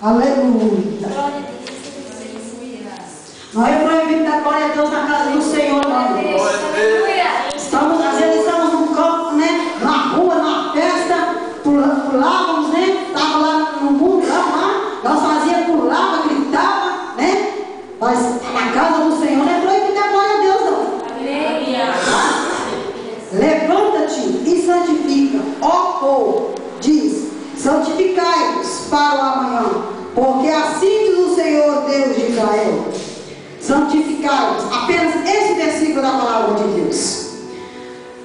Aleluia. Não é proibido dar glória a Deus na casa do Senhor, não. Às vezes estamos num campo, né? Na rua, na festa, pulávamos, né? Estava lá no mundo, lá, nós fazíamos, pulava, gritava, né? Mas na casa do Senhor não é proibido dar glória a Deus, não. Levanta-te e santifica, ó povo, diz, santificai-vos para o amanhã, porque assim diz o Senhor Deus de Israel. Santificai-vos, apenas esse versículo da palavra de Deus.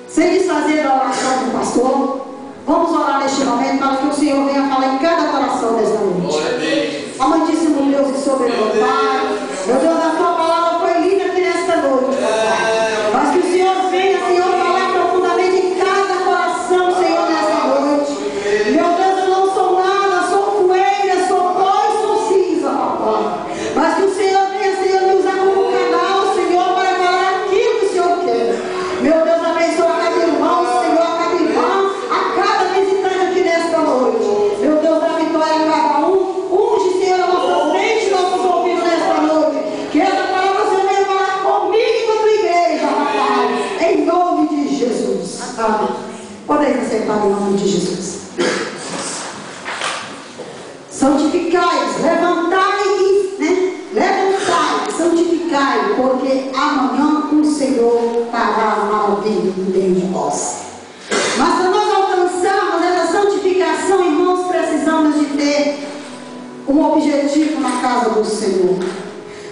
Sem desfazer a oração do pastor, vamos orar neste momento para que o Senhor venha falar em cada coração desta noite. Amantíssimo Deus e soberano Pai, meu Deus, a tua palavra foi linda aqui nesta noite, Pai. Mas que o Senhor venha, Senhor, falar profundamente em cada coração, Senhor, nesta noite. Meu Deus, eu não sou nada, sou poeira, sou pó e sou cinza, papai. Mas que o Senhor venha, Senhor, me usar como canal, Senhor, para falar aquilo que o Senhor quer. Meu Deus, abençoa cada irmão, Senhor, cada irmã, a cada visitante aqui nesta noite. Meu Deus, dá vitória a cada um. Unge, Senhor, a nossa mente e nossos ouvidos nesta noite. Que essa palavra, Senhor, venha falar comigo e com a tua igreja, papai. Em nome de Jesus. Amém. Podem aceitar em nome de Jesus. Santificai-vos, levantai e, levantai, santificai, porque amanhã o Senhor fará maravilha no meio de vós. Mas para nós alcançarmos essa santificação, irmãos, precisamos de ter um objetivo na casa do Senhor.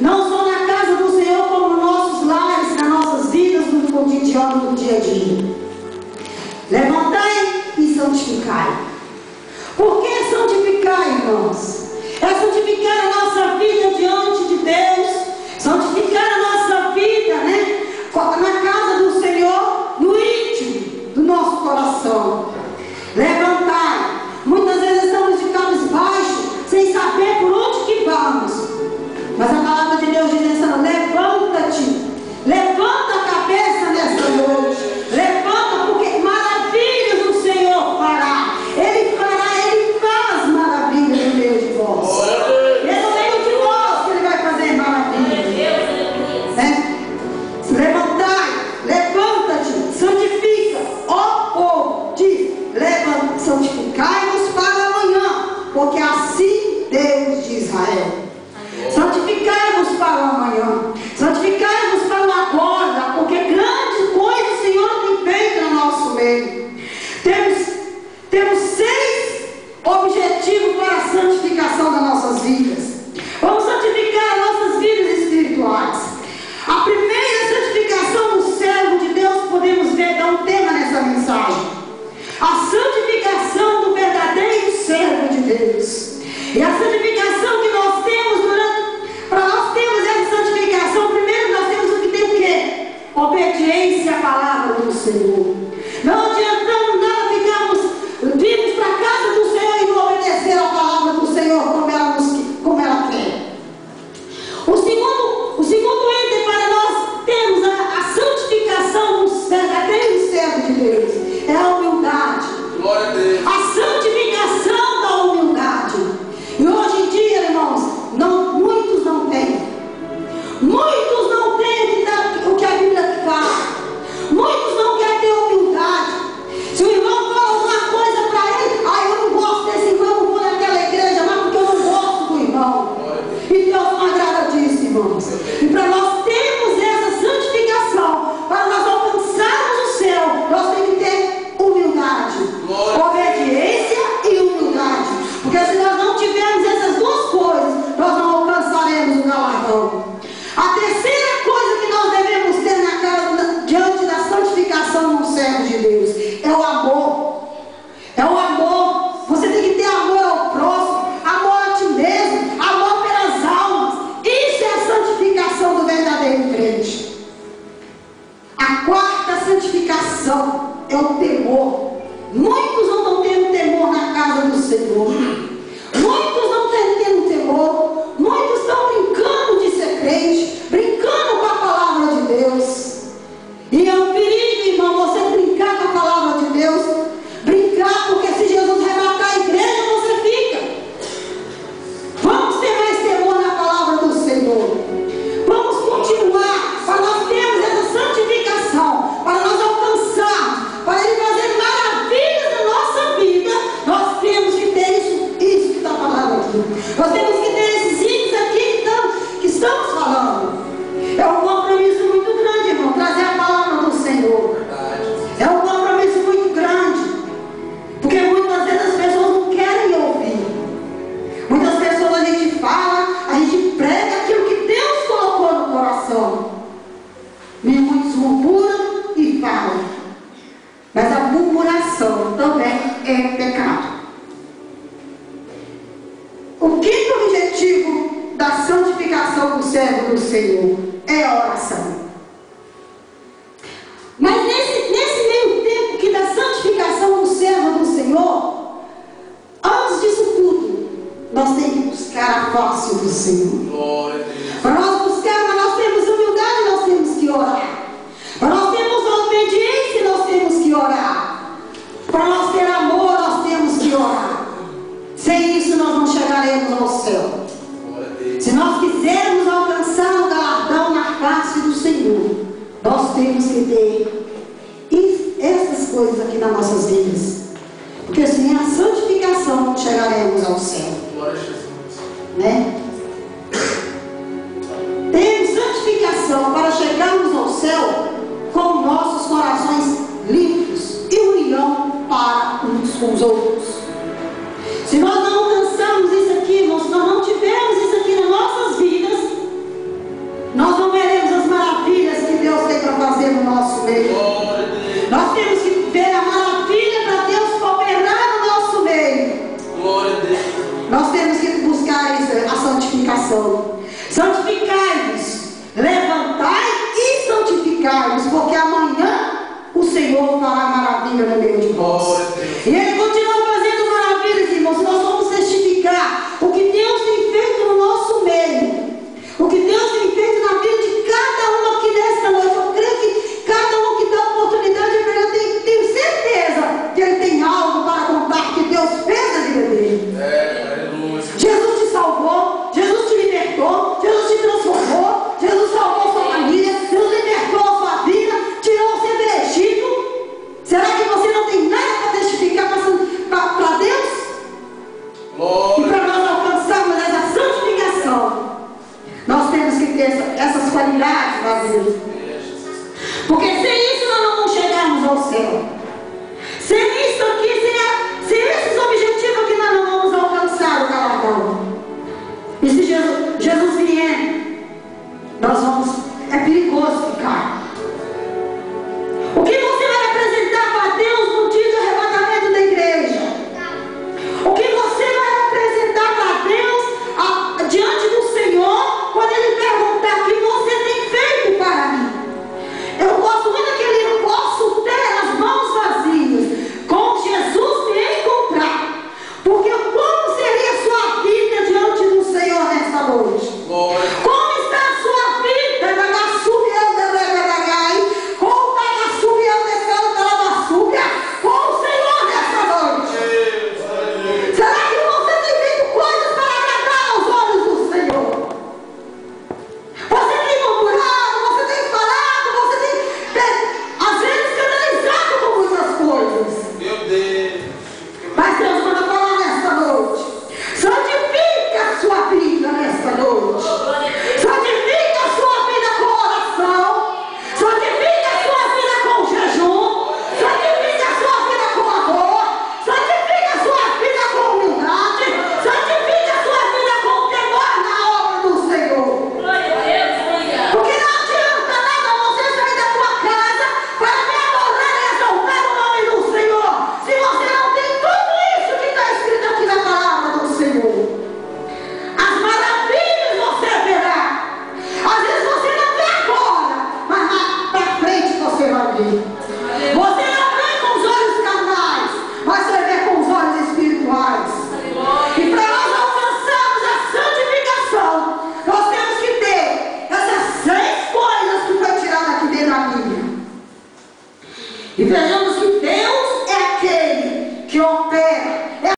Não só na casa do Senhor, como nos nossos lares, nas nossas vidas, no cotidiano, no dia a dia. Levantai e santificai. Por que santificar, irmãos? É santificar a nossa vida diante de Deus, santificar a nossa vida, né? Na casa do Senhor, no íntimo do nosso coração. Levantar. Muitas vezes estamos de cabisbaixo, sem saber por onde que vamos. Mas a palavra de Deus diz assim: levanta-te, levanta a cabeça nesta noite, levanta, porque maravilhas o Senhor fará. Ele fará, Ele faz maravilhas no meio de vós. servo do Senhor é a oração. Mas nesse meio tempo que da santificação do servo do Senhor, antes disso tudo, nós temos que buscar a face do Senhor. Para nós buscarmos, nós temos humildade, nós temos que orar. Para nós termos obediência, nós temos que orar. Para nós ter amor, nós temos que orar. Sem isso nós não chegaremos ao céu. Se nós quisermos alcançar o galardão na face do Senhor, nós temos que ter essas coisas aqui nas nossas vidas. Porque sem a santificação não chegaremos ao céu. Né? Temos santificação para chegarmos ao céu com nossos corações limpos e união para uns com os outros. Se nós não alcançarmos isso aqui, irmãos, se nós não tivermos isso aqui nas nossas vidas, nós não veremos as maravilhas que Deus tem para fazer no nosso meio. Nós temos que ver a maravilha para Deus operar no nosso meio. Nós temos que buscar isso, a santificação.